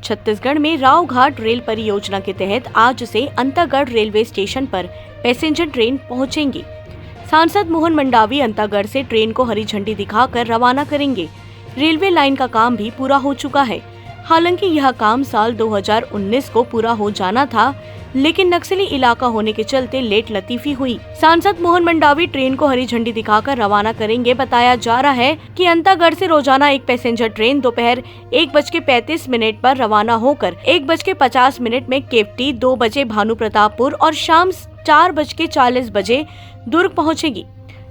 छत्तीसगढ़ में राव घाट रेल परियोजना के तहत आज से अंतागढ़ रेलवे स्टेशन पर पैसेंजर ट्रेन पहुंचेंगी। सांसद मोहन मंडावी अंतागढ़ से ट्रेन को हरी झंडी दिखाकर रवाना करेंगे। रेलवे लाइन का काम भी पूरा हो चुका है। हालांकि यह काम साल 2019 को पूरा हो जाना था, लेकिन नक्सली इलाका होने के चलते लेट लतीफी हुई। सांसद मोहन मंडावी ट्रेन को हरी झंडी दिखाकर रवाना करेंगे। बताया जा रहा है कि अंतागढ़ से रोजाना एक पैसेंजर ट्रेन दोपहर 1:35 पर रवाना होकर 1:50 में केवटी, 2 बजे भानु प्रतापपुर और शाम 4:40 बजे दुर्ग पहुंचेगी।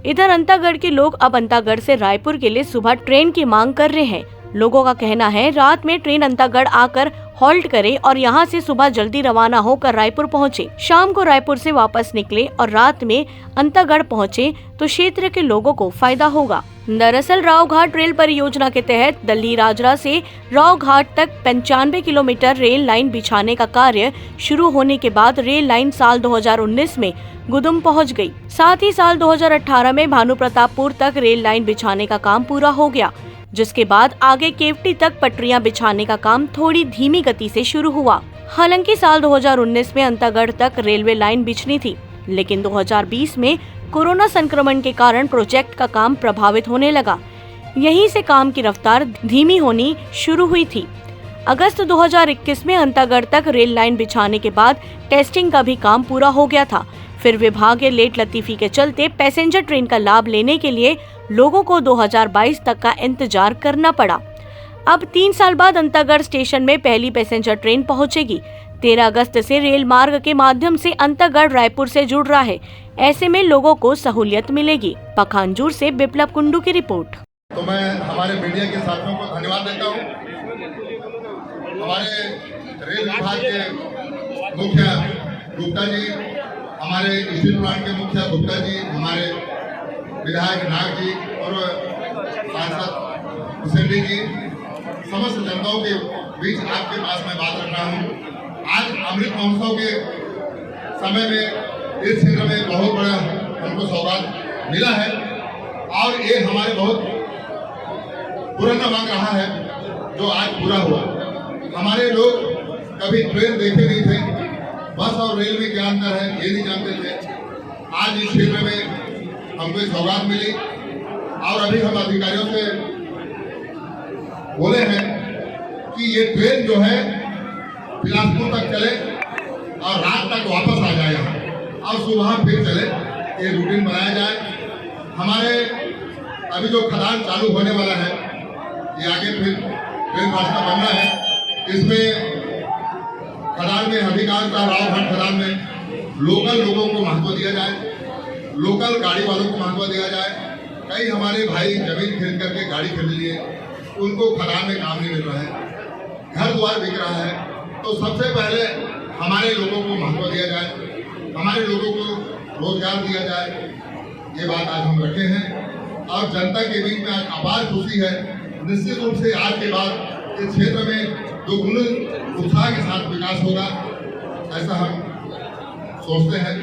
इधर अंतागढ़ के लोग अब अंतागढ़ से रायपुर के लिए सुबह ट्रेन की मांग कर रहे हैं। लोगों का कहना है रात में ट्रेन अंतागढ़ आकर हॉल्ट करे और यहां से सुबह जल्दी रवाना होकर रायपुर पहुंचे। शाम को रायपुर से वापस निकले और रात में अंतागढ़ पहुंचे तो क्षेत्र के लोगों को फायदा होगा। दरअसल राव घाट रेल परियोजना के तहत दल्ली राजरा से राव घाट तक 95 किलोमीटर रेल लाइन बिछाने का कार्य शुरू होने के बाद रेल लाइन साल 2019 में गुदुम पहुंच गई। साथ ही साल 2018 में भानु प्रतापपुर तक रेल लाइन बिछाने का काम पूरा हो गया, जिसके बाद आगे केवटी तक पटरियां बिछाने का काम थोड़ी धीमी गति से शुरू हुआ। हालांकि साल 2019 में अंतागढ़ तक रेलवे लाइन बिछनी थी, लेकिन 2020 में कोरोना संक्रमण के कारण प्रोजेक्ट का काम प्रभावित होने लगा। यहीं से काम की रफ्तार धीमी होनी शुरू हुई थी। अगस्त 2021 में अंतागढ़ तक रेल लाइन बिछाने के बाद टेस्टिंग का भी काम पूरा हो गया था। फिर विभागीय लेट लतीफी के चलते पैसेंजर ट्रेन का लाभ लेने के लिए लोगों को 2022 तक का इंतजार करना पड़ा। अब 3 साल बाद अंतागढ़ स्टेशन में पहली पैसेंजर ट्रेन पहुंचेगी। 13 अगस्त से रेल मार्ग के माध्यम से अंतागढ़ रायपुर से जुड़ रहा है। ऐसे में लोगों को सहूलियत मिलेगी। पखानजूर से बिप्लब कुंडू की रिपोर्ट। तो मैं हमारे मीडिया के साथियों को धन्यवाद देता हूँ। हमारे रेल विभाग के मुखिया गुप्ता जी, हमारे स्टील प्लांट के मुखिया गुप्ता जी, हमारे विधायक नाग जी और सांसद हुसैन जी, समस्त जनताओं के बीच आपके पास मैं बात रख रहा हूँ। आज अमृत महोत्सव के समय में इस क्षेत्र में बहुत बड़ा हमको सौगात मिला है और ये हमारे बहुत पुराना मांग रहा है जो आज पूरा हुआ। हमारे लोग कभी ट्रेन देखे नहीं थे, बस और रेल में क्या अंतर है ये नहीं जानते थे। आज इस क्षेत्र में हमको सौगात मिली और अभी हम अधिकारियों से बोले हैं कि ये ट्रेन जो है बिलासपुर तक चले और रात तक वापस आ जाए यहाँ और सुबह फिर चले, ये रूटीन बनाया जाए। हमारे अभी जो खदान चालू होने वाला है, ये आगे फिर ट्रेन रास्ता बनना है। इसमें खदान में अधिकांशतः राव घाट खदान में लोकल लोगों को महत्व दिया जाए, लोकल गाड़ी वालों को महत्व दिया जाए। कई हमारे भाई जमीन खरीद करके गाड़ी खरीद लिए, उनको खदान में काम नहीं मिल रहा है, घर द्वार बिक रहा है। तो सबसे पहले हमारे लोगों को महत्व दिया जाए, हमारे लोगों को रोजगार दिया जाए। ये बात आज हम रखे हैं और जनता के बीच में आज अपार खुशी है। निश्चित रूप से आज के बाद इस क्षेत्र में दोगुने उत्साह के साथ विकास होगा, ऐसा हम सोचते हैं।